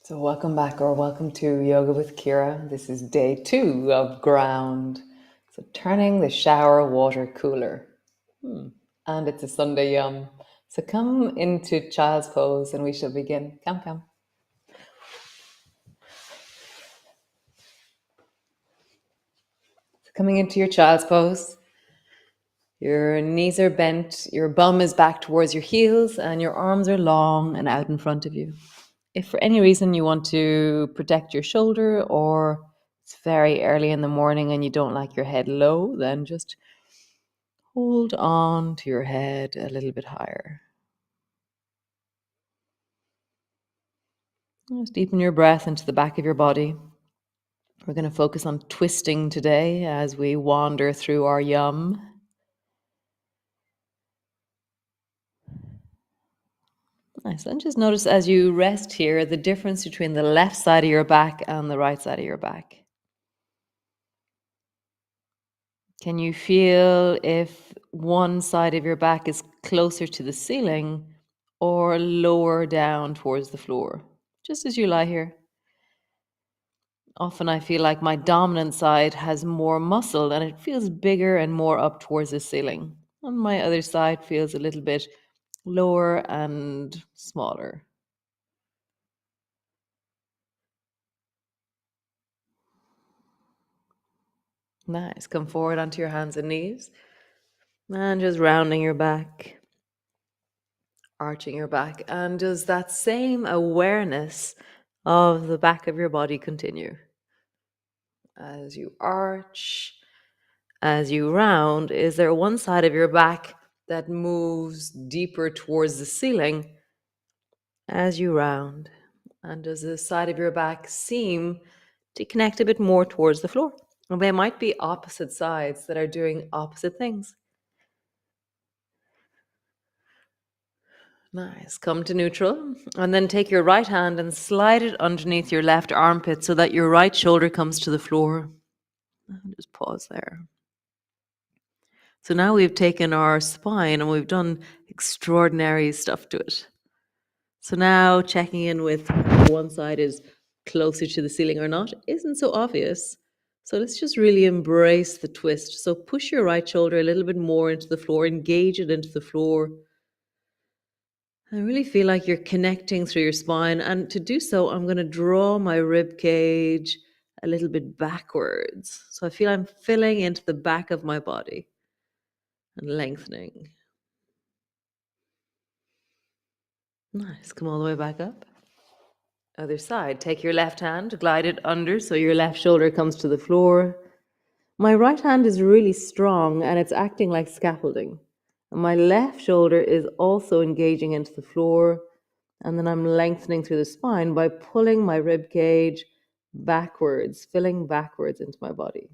So, welcome back or welcome to Yoga with Ciara. This is day 2 of ground. So, turning the shower water cooler. And it's a Sunday yum. So, come into child's pose and we shall begin. Come. So, coming into your child's pose, your knees are bent, your bum is back towards your heels, and your arms are long and out in front of you. If for any reason you want to protect your shoulder or it's very early in the morning and you don't like your head low, then just hold on to your head a little bit higher. Just deepen your breath into the back of your body. We're going to focus on twisting today as we wander through our yum. Nice. And just notice as you rest here the difference between the left side of your back and the right side of your back. Can you feel if one side of your back is closer to the ceiling or lower down towards the floor? Just as you lie here. Often I feel like my dominant side has more muscle and it feels bigger and more up towards the ceiling. And my other side feels a little bit lower and smaller. Nice. Come forward onto your hands and knees. And just rounding your back, arching your back. And does that same awareness of the back of your body continue? As you arch, as you round, is there one side of your back that moves deeper towards the ceiling as you round? And does the side of your back seem to connect a bit more towards the floor? Well, they might be opposite sides that are doing opposite things. Nice. Come to neutral. And then take your right hand and slide it underneath your left armpit so that your right shoulder comes to the floor. And just pause there. So now we've taken our spine and we've done extraordinary stuff to it. So now checking in with one side is closer to the ceiling or not isn't so obvious. So let's just really embrace the twist. So push your right shoulder a little bit more into the floor, engage it into the floor. I really feel like you're connecting through your spine. And to do so, I'm going to draw my rib cage a little bit backwards. So I feel I'm filling into the back of my body and lengthening. Nice. Come all the way back up. Other side. Take your left hand, glide it under so your left shoulder comes to the floor. My right hand is really strong and it's acting like scaffolding. And my left shoulder is also engaging into the floor. And then I'm lengthening through the spine by pulling my rib cage backwards, filling backwards into my body.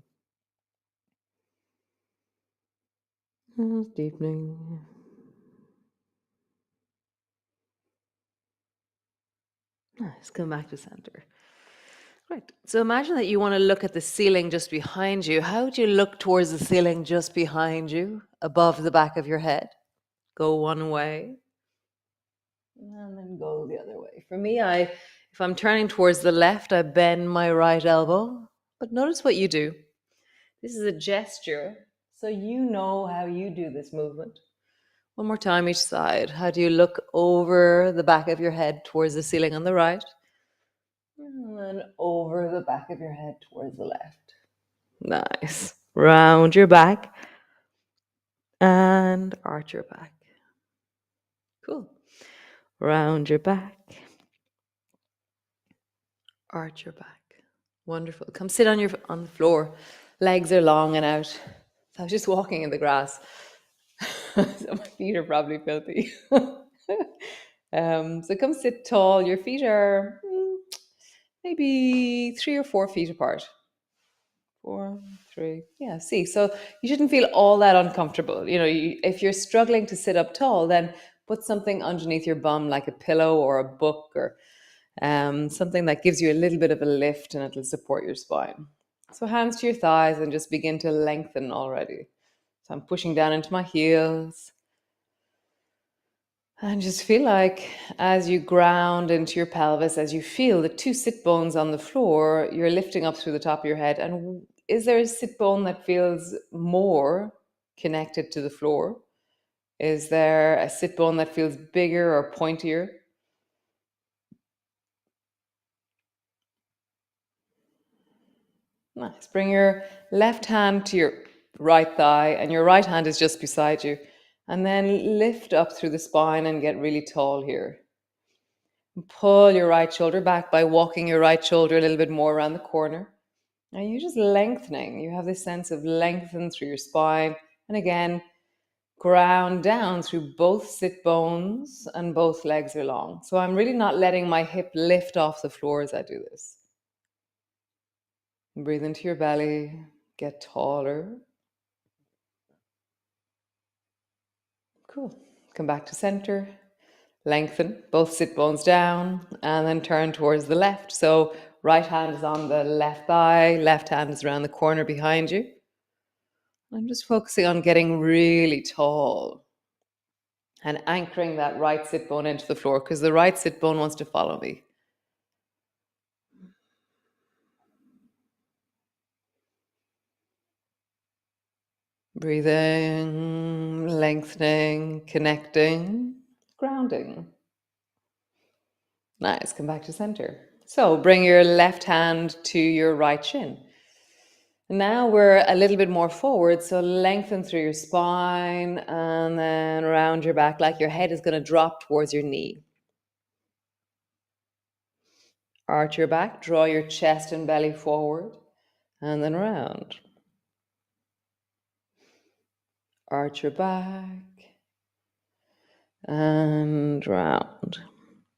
Deepening. Nice. Come back to center. Great. So imagine that you want to look at the ceiling just behind you. How would you look towards the ceiling just behind you, above the back of your head? Go one way and then go the other way. For me, if I'm turning towards the left, I bend my right elbow. But notice what you do. This is a gesture, so you know how you do this movement. One more time each side. How do you look over the back of your head towards the ceiling on the right? And then over the back of your head towards the left. Nice. Round your back and arch your back. Cool. Round your back. Arch your back. Wonderful. Come sit on the floor. Legs are long and out. So I was just walking in the grass. So my feet are probably filthy. So come sit tall. Your feet are maybe 3 or 4 feet apart. 4, 3. Yeah, see. So you shouldn't feel all that uncomfortable. If you're struggling to sit up tall, then put something underneath your bum like a pillow or a book or something that gives you a little bit of a lift and it'll support your spine. So hands to your thighs and just begin to lengthen already. So I'm pushing down into my heels. And just feel like as you ground into your pelvis, as you feel the two sit bones on the floor, you're lifting up through the top of your head. And is there a sit bone that feels more connected to the floor? Is there a sit bone that feels bigger or pointier? Nice. Bring your left hand to your right thigh, and your right hand is just beside you. And then lift up through the spine and get really tall here. Pull your right shoulder back by walking your right shoulder a little bit more around the corner. And you're just lengthening. You have this sense of lengthen through your spine. And again, ground down through both sit bones and both legs are long. So I'm really not letting my hip lift off the floor as I do this. Breathe into your belly, get taller. Cool. Come back to center. Lengthen both sit bones down and then turn towards the left. So right hand is on the left thigh, left hand is around the corner behind you. I'm just focusing on getting really tall and anchoring that right sit bone into the floor because the right sit bone wants to follow me. Breathing, lengthening, connecting, grounding. Nice. Come back to center. So bring your left hand to your right shin. Now we're a little bit more forward, so lengthen through your spine and then around your back like your head is going to drop towards your knee. Arch your back, draw your chest and belly forward, and then round. Arch your back and round.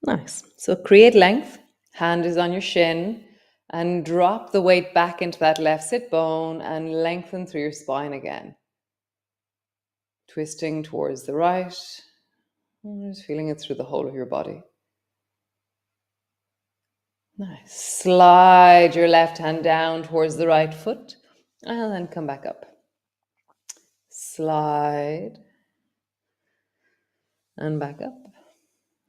Nice. So create length. Hand is on your shin and drop the weight back into that left sit bone and lengthen through your spine again. Twisting towards the right. Just feeling it through the whole of your body. Nice. Slide your left hand down towards the right foot and then come back up. Slide and back up.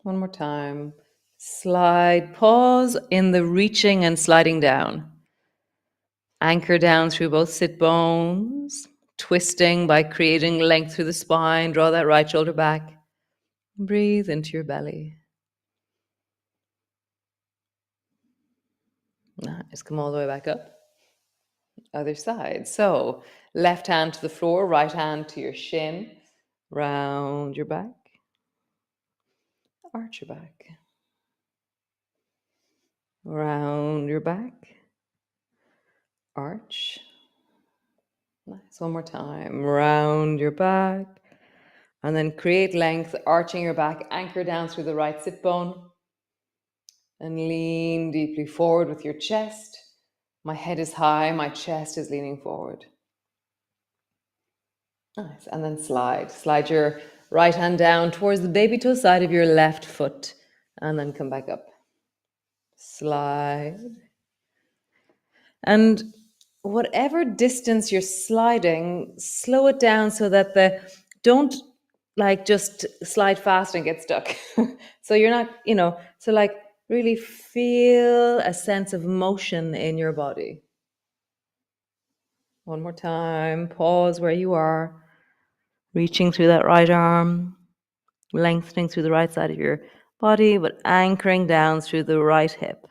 One more time. Slide, pause in the reaching and sliding down. Anchor down through both sit bones, twisting by creating length through the spine. Draw that right shoulder back. Breathe into your belly. Nice. Come all the way back up. Other side. So left hand to the floor, right hand to your shin. Round your back. Arch your back. Round your back. Arch. Nice. One more time. Round your back. And then create length, arching your back, anchor down through the right sit bone. And lean deeply forward with your chest. My head is high, my chest is leaning forward. Nice. And then slide. Slide your right hand down towards the baby toe side of your left foot. And then come back up. Slide. And whatever distance you're sliding, slow it down so that don't like just slide fast and get stuck. So you're not, so like really feel a sense of motion in your body. One more time. Pause where you are. Reaching through that right arm, lengthening through the right side of your body, but anchoring down through the right hip.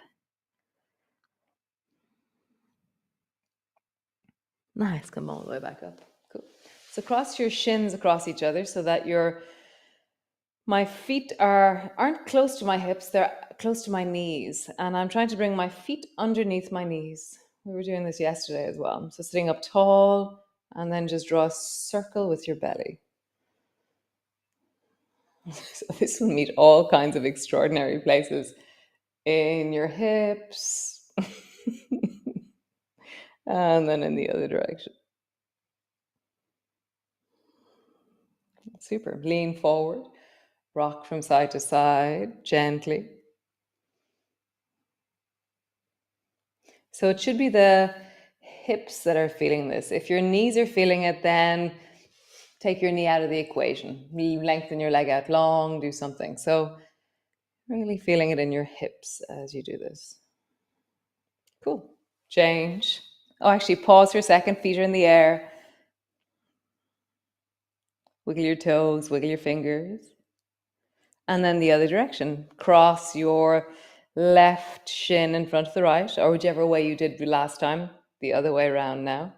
Nice. Come all the way back up. Cool. So cross your shins across each other so that my feet aren't close to my hips, they're close to my knees. And I'm trying to bring my feet underneath my knees. We were doing this yesterday as well. So sitting up tall and then just draw a circle with your belly. So this will meet all kinds of extraordinary places in your hips and then in the other direction. Super. Lean forward, rock from side to side gently. So it should be the hips that are feeling this. If your knees are feeling it, then take your knee out of the equation. Lengthen your leg out long, do something. So, really feeling it in your hips as you do this. Cool. Change. Oh, actually, pause for a second. Feet are in the air. Wiggle your toes, wiggle your fingers. And then the other direction. Cross your left shin in front of the right, or whichever way you did last time. The other way around now.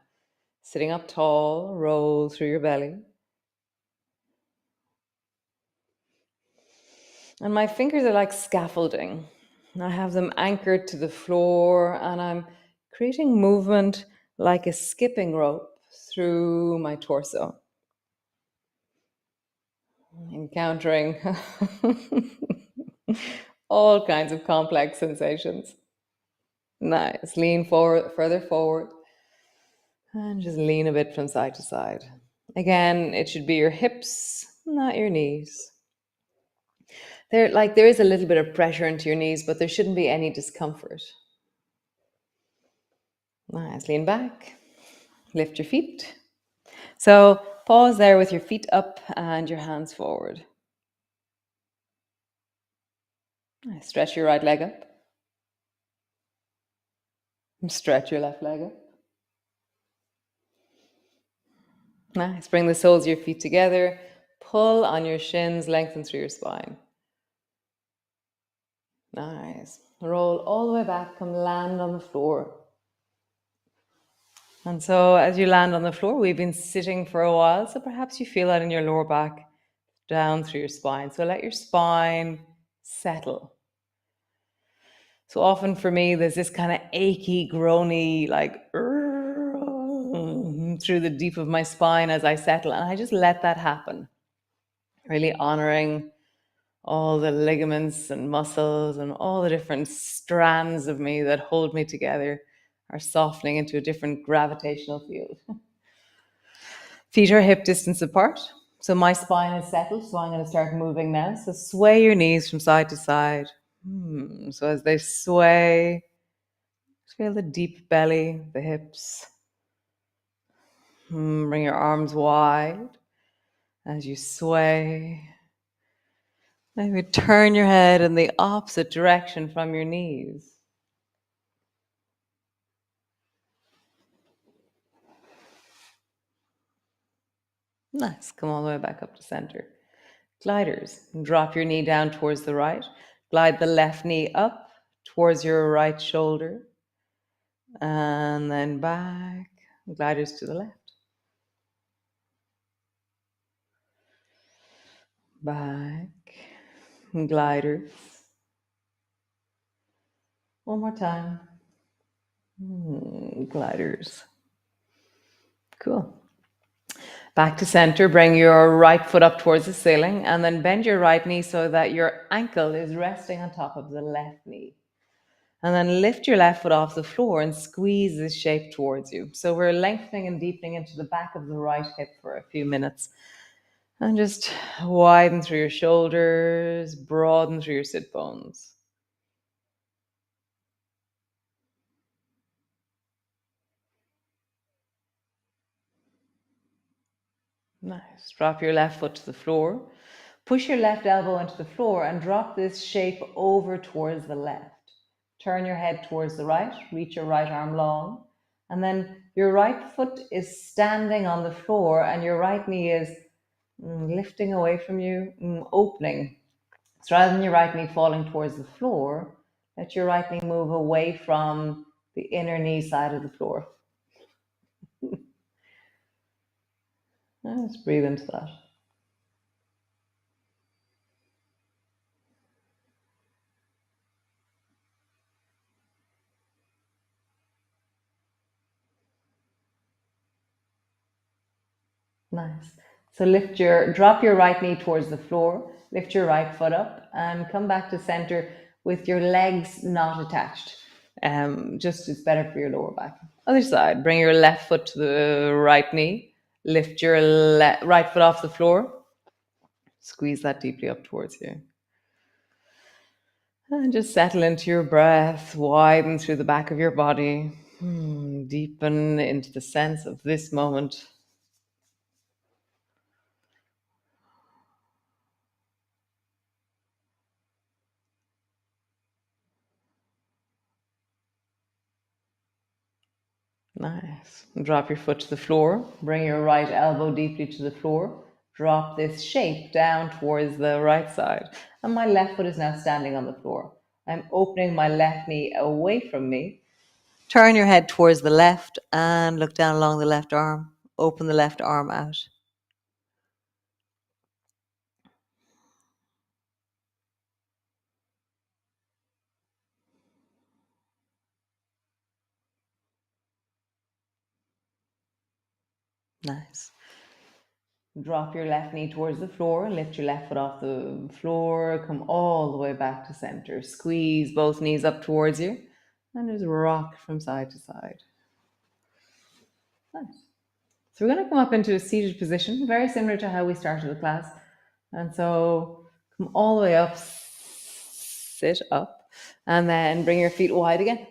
Sitting up tall, roll through your belly. And my fingers are like scaffolding. I have them anchored to the floor, and I'm creating movement like a skipping rope through my torso. Encountering all kinds of complex sensations. Nice. Lean forward, further forward, and just lean a bit from side to side. Again, it should be your hips, not your knees. There is a little bit of pressure into your knees, but there shouldn't be any discomfort. Nice. Lean back. Lift your feet. So pause there with your feet up and your hands forward. Nice. Stretch your right leg up. Stretch your left leg up. Nice. Bring the soles of your feet together. Pull on your shins, lengthen through your spine. Nice. Roll all the way back, come land on the floor. And so as you land on the floor, we've been sitting for a while, so perhaps you feel that in your lower back, down through your spine. So let your spine settle. So often for me, there's this kind of achy, groany, like through the deep of my spine as I settle. And I just let that happen. Really honoring all the ligaments and muscles and all the different strands of me that hold me together are softening into a different gravitational field. Feet are hip distance apart. So my spine is settled, so I'm going to start moving now. So sway your knees from side to side. So as they sway, feel the deep belly, the hips. Bring your arms wide as you sway. Maybe turn your head in the opposite direction from your knees. Nice. Come all the way back up to center. Gliders. Drop your knee down towards the right. Glide the left knee up towards your right shoulder. And then back. Gliders to the left. Back. Gliders. One more time. Gliders. Cool. Back to center, bring your right foot up towards the ceiling and then bend your right knee so that your ankle is resting on top of the left knee. And then lift your left foot off the floor and squeeze this shape towards you. So we're lengthening and deepening into the back of the right hip for a few minutes. And just widen through your shoulders, broaden through your sit bones. Nice. Drop your left foot to the floor. Push your left elbow into the floor and drop this shape over towards the left. Turn your head towards the right, reach your right arm long, and then your right foot is standing on the floor and your right knee is lifting away from you, opening. So rather than your right knee falling towards the floor, let your right knee move away from the inner knee side of the floor. Let's breathe into that. Nice. So drop your right knee towards the floor, lift your right foot up and come back to center with your legs not attached. Just it's better for your lower back. Other side, bring your left foot to the right knee, lift your right foot off the floor, squeeze that deeply up towards you. And just settle into your breath, widen through the back of your body, deepen into the sense of this moment. Nice. Drop your foot to the floor. Bring your right elbow deeply to the floor. Drop this shape down towards the right side. And my left foot is now standing on the floor. I'm opening my left knee away from me. Turn your head towards the left and look down along the left arm. Open the left arm out. Nice. Drop your left knee towards the floor, lift your left foot off the floor, come all the way back to center. Squeeze both knees up towards you and just rock from side to side. Nice. So we're going to come up into a seated position, very similar to how we started the class. And so come all the way up, sit up, and then bring your feet wide again.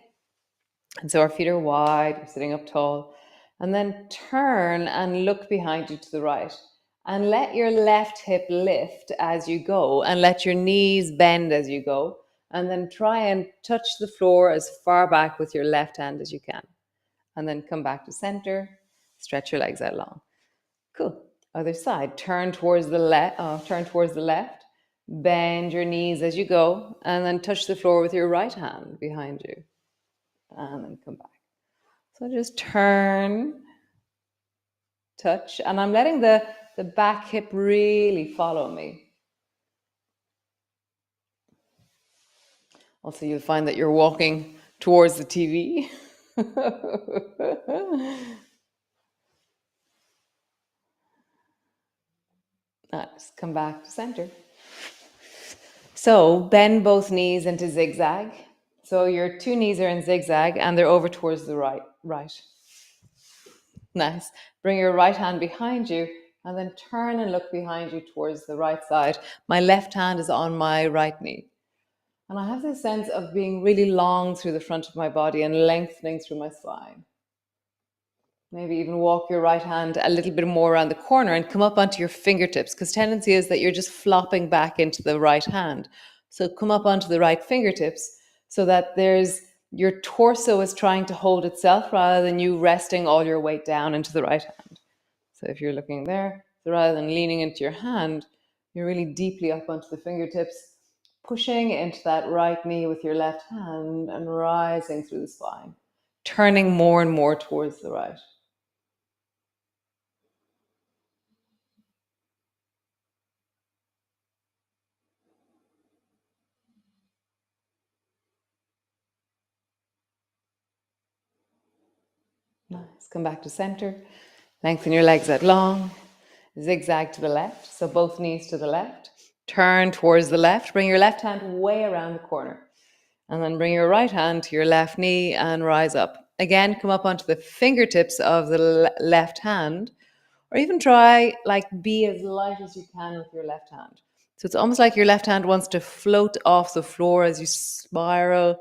And so our feet are wide, we're sitting up tall. And then turn and look behind you to the right. And let your left hip lift as you go, and let your knees bend as you go. And then try and touch the floor as far back with your left hand as you can. And then come back to center, stretch your legs out long. Cool. Other side. Turn towards the left. Turn towards the left. Bend your knees as you go, and then touch the floor with your right hand behind you, and then come back. So just turn, touch, and I'm letting the back hip really follow me. Also, you'll find that you're walking towards the TV. Nice. Come back to center. So bend both knees into zigzag. So your two knees are in zigzag and they're over towards the right. Nice. Bring your right hand behind you and then turn and look behind you towards the right side. My left hand is on my right knee. And I have this sense of being really long through the front of my body and lengthening through my spine. Maybe even walk your right hand a little bit more around the corner and come up onto your fingertips, because tendency is that you're just flopping back into the right hand. So come up onto the right fingertips so that your torso is trying to hold itself rather than you resting all your weight down into the right hand. So if you're looking there, so rather than leaning into your hand, you're really deeply up onto the fingertips, pushing into that right knee with your left hand and rising through the spine, turning more and more towards the right. Nice. Come back to center. Lengthen your legs out long. Zigzag to the left. So both knees to the left. Turn towards the left. Bring your left hand way around the corner. And then bring your right hand to your left knee and rise up. Again, come up onto the fingertips of the left hand. Or even try be as light as you can with your left hand. So it's almost like your left hand wants to float off the floor as you spiral,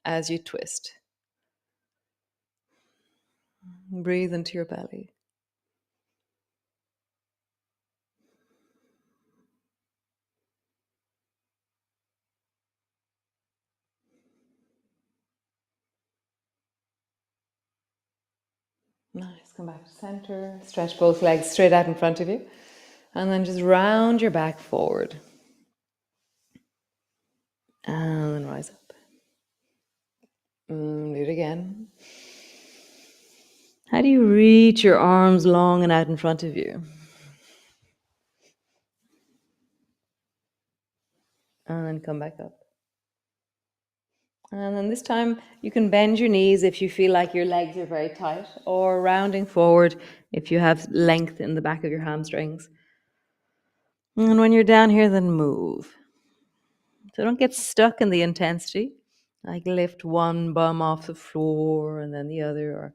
as you twist. Breathe into your belly. Nice. Come back to center. Stretch both legs straight out in front of you. And then just round your back forward. And then rise up. Do it again. How do you reach your arms long and out in front of you? And then come back up. And then this time you can bend your knees if you feel like your legs are very tight, or rounding forward if you have length in the back of your hamstrings. And when you're down here, then move. So don't get stuck in the intensity. Like lift one bum off the floor and then the other, or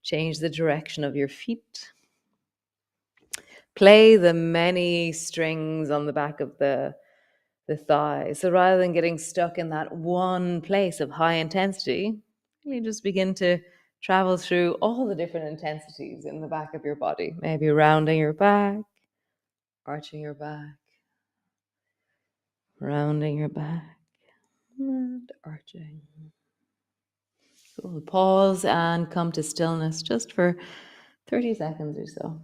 change the direction of your feet. Play the many strings on the back of the thigh. So rather than getting stuck in that one place of high intensity, you just begin to travel through all the different intensities in the back of your body. Maybe rounding your back, arching your back, rounding your back, and arching. So we'll pause and come to stillness just for 30 seconds or so.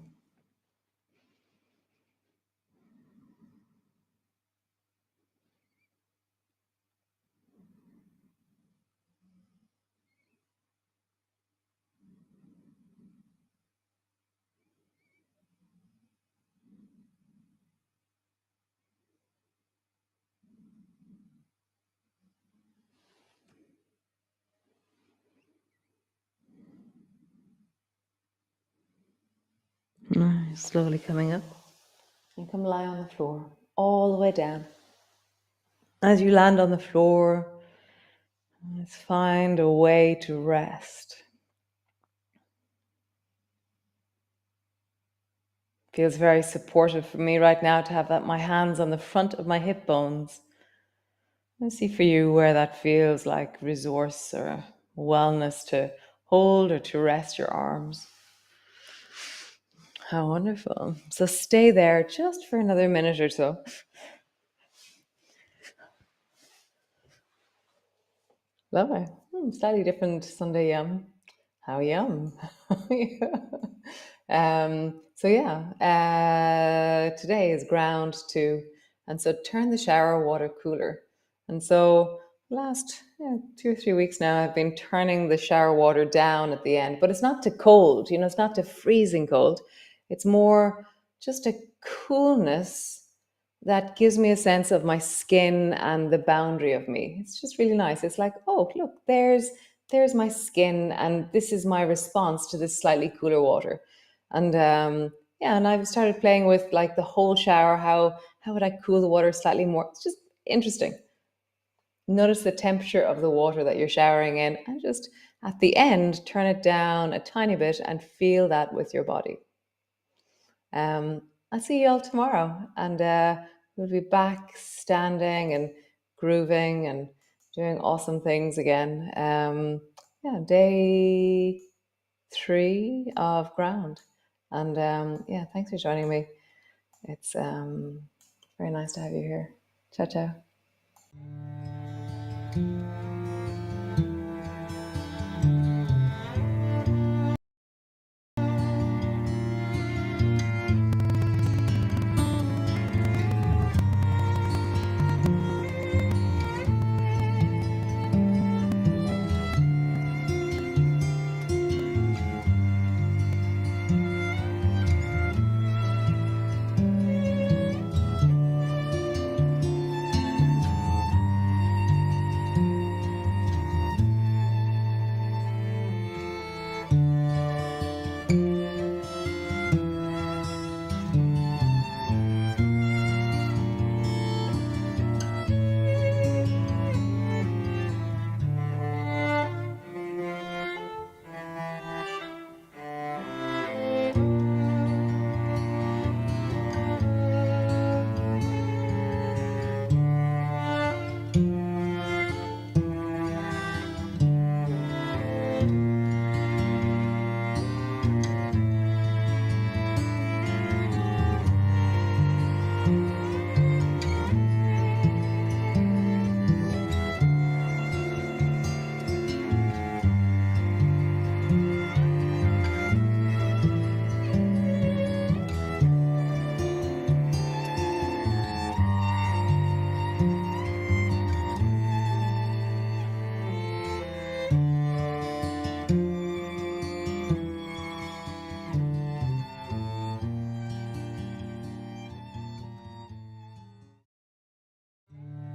Nice. Slowly coming up. And come lie on the floor, all the way down. As you land on the floor, let's find a way to rest. Feels very supportive for me right now to have my hands on the front of my hip bones. Let's see for you where that feels like resource or wellness to hold or to rest your arms. How wonderful. So stay there just for another minute or so. Lovely. Slightly different Sunday yum. How yum. So yeah, today is ground too. And so turn the shower water cooler. And so last 2 or 3 weeks now, I've been turning the shower water down at the end, but it's not to cold, it's not to freezing cold. It's more just a coolness that gives me a sense of my skin and the boundary of me. It's just really nice. It's like, oh, look, there's my skin, and this is my response to this slightly cooler water. And yeah, and I've started playing with like the whole shower. How would I cool the water slightly more? It's just interesting. Notice the temperature of the water that you're showering in, and just at the end, turn it down a tiny bit and feel that with your body. I'll see you all tomorrow, and we'll be back standing and grooving and doing awesome things again. Yeah, day 3 of ground, and yeah, thanks for joining me. It's very nice to have you here. Ciao, ciao.